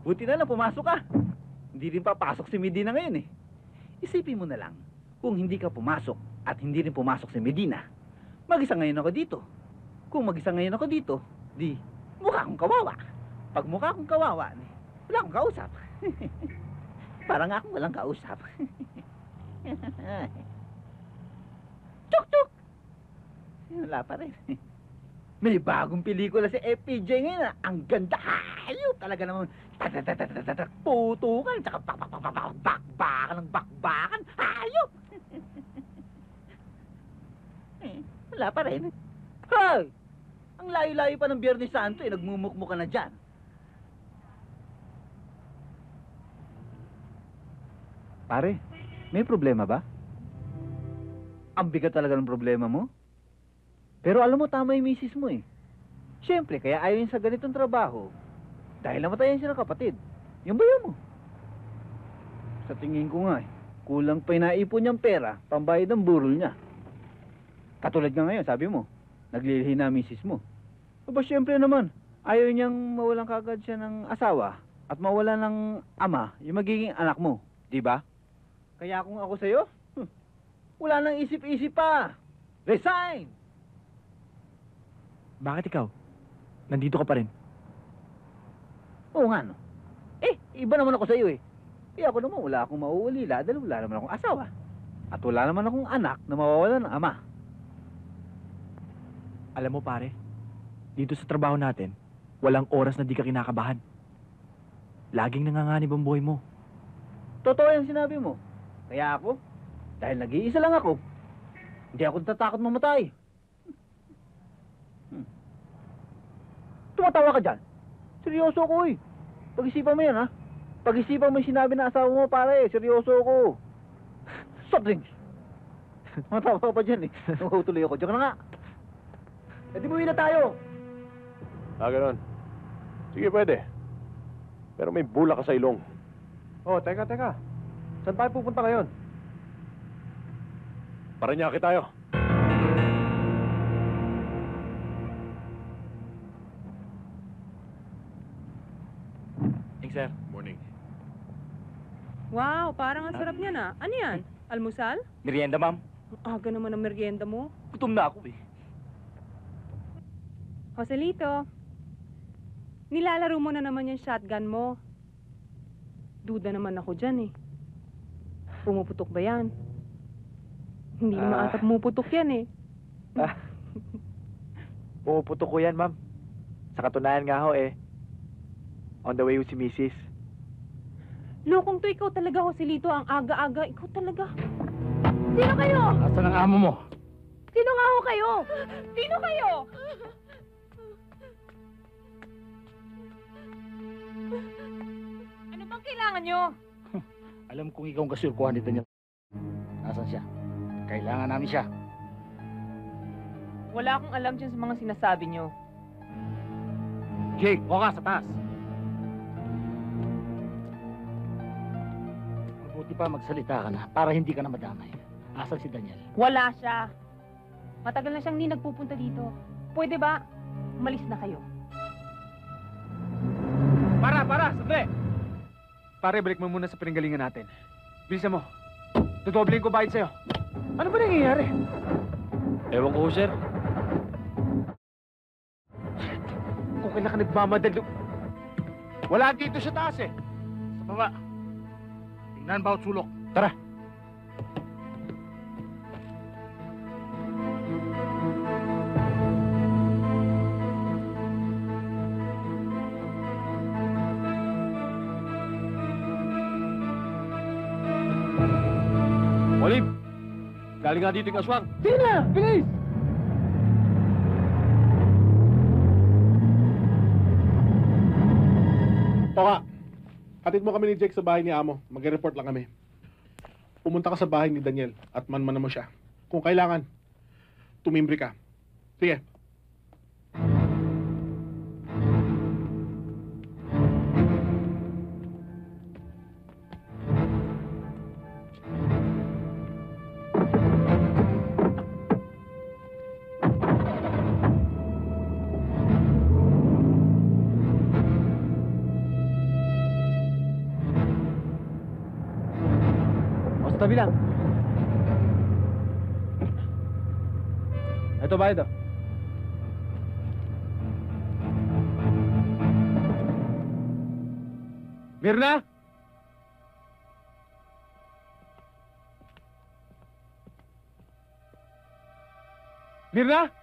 Buti na lang pumasok ka. Hindi rin papasok si Medina ngayon eh. Isipin mo na lang, kung hindi ka pumasok at hindi rin pumasok si Medina, mag-isa ngayon ako dito. Kung mag-isa ngayon ako dito, di, mukha akong kawawa. Pag mukha akong kawawa, wala akong kausap. Parang akong walang kausap. Tuk-tuk! Wala pa rin. May bagong pelikula si FPJ ngayon. Ang ganda. Hayop talaga naman. Putukan. Tsaka bakbakan ng bakbakan. Hayop. Wala pa rin. Hoy! Ang layo-layo pa ng Biyernes Santo eh. Nagmumukmuka na dyan. Pare, may problema ba? Ang bigat talaga ng problema mo? Pero alam mo, tama yung misis mo eh. Siyempre, kaya ayaw yun sa ganitong trabaho. Dahil namatayan siya ng kapatid. Yung bayo mo. Sa tingin ko nga eh, kulang pa yung naipon niyang pera, pambayad ng burol niya. Katulad nga ngayon, sabi mo, naglilihi na misis mo. Aba, siyempre naman, ayaw niyang mawalan kagad siya ng asawa at mawalan ng ama yung magiging anak mo. Di ba? Kaya kung ako sa'yo, wala nang isip-isip pa. Resign! Bakit ikaw? Nandito ka pa rin? Oo nga, no? Eh, iba naman ako sa'yo eh. Kaya ako naman wala akong mauulila dahil wala naman akong asawa. At wala naman akong anak na mawawalan ng ama. Alam mo pare, dito sa trabaho natin, walang oras na di ka kinakabahan. Laging nanganganib ang buhay mo. Totoo yung sinabi mo. Kaya ako, dahil nag-iisa lang ako, hindi ako natatakot mamatay. Tumatawa ka dyan. Seryoso ko eh. Pag-isipan mo yan ha. Pag-isipan mo yung sinabi na asawa mo pare. Seryoso ko. Soft drinks. Matawa ka pa dyan eh. Nanghutuloy ako. Diyan ka na nga. E di buwi na tayo. Ganon. Sige, pwede. Pero may bula ka sa ilong. Oh, teka. Saan tayo pupunta ngayon? Paranaque tayo. Sir. Morning. Wow, parang ang sarap niyan ah. Ano yan? Almusal? Merienda, ma'am. Aga naman ang merienda mo. Gutom na ako eh. Joselito, nilalaro mo na naman yung shotgun mo. Duda naman ako dyan eh. Pumuputok ba yan? Hindi naman ata pumuputok yan eh. Pumuputok ko yan, ma'am. Sa katunayan nga ho eh. On the way si Mrs. Lokong to, ikaw talaga, Joselito. Ang aga-aga, ikaw talaga. Sino kayo? Asan ang amo mo? Sino nga ho kayo? Sino kayo? Ano bang kailangan nyo? Alam kong ikaw ang kasulkuhan nito niya. Nasaan siya? Kailangan namin siya. Wala akong alam dyan sa mga sinasabi nyo. Jake, buka sa taas. Mabuti pa magsalita ka na para hindi ka na madamay. Asan si Daniel? Wala siya. Matagal na siyang hindi nagpupunta dito. Pwede ba? Umalis na kayo. Para! Sandali! Pare, balik mo muna sa pinanggalingan natin. Bilisan mo. Dodobling ko bayad sa'yo. Ano ba nangyayari? Ewan ko, sir. Kung kailan ka nagmamadali... Wala dito sa taas eh. Sa baba. Tingnan bawat sulok. Tara. Walib! Galing nga dito yung aswang. Sige na! Bilis! Toka, hatid mo kami ni Jake sa bahay ni Amo. Mag-report lang kami. Pumunta ka sa bahay ni Daniel at man-manan mo siya. Kung kailangan, tumimbre ka. Sige. Sa tabi lang. Ito ba ito? Mirna? Mirna?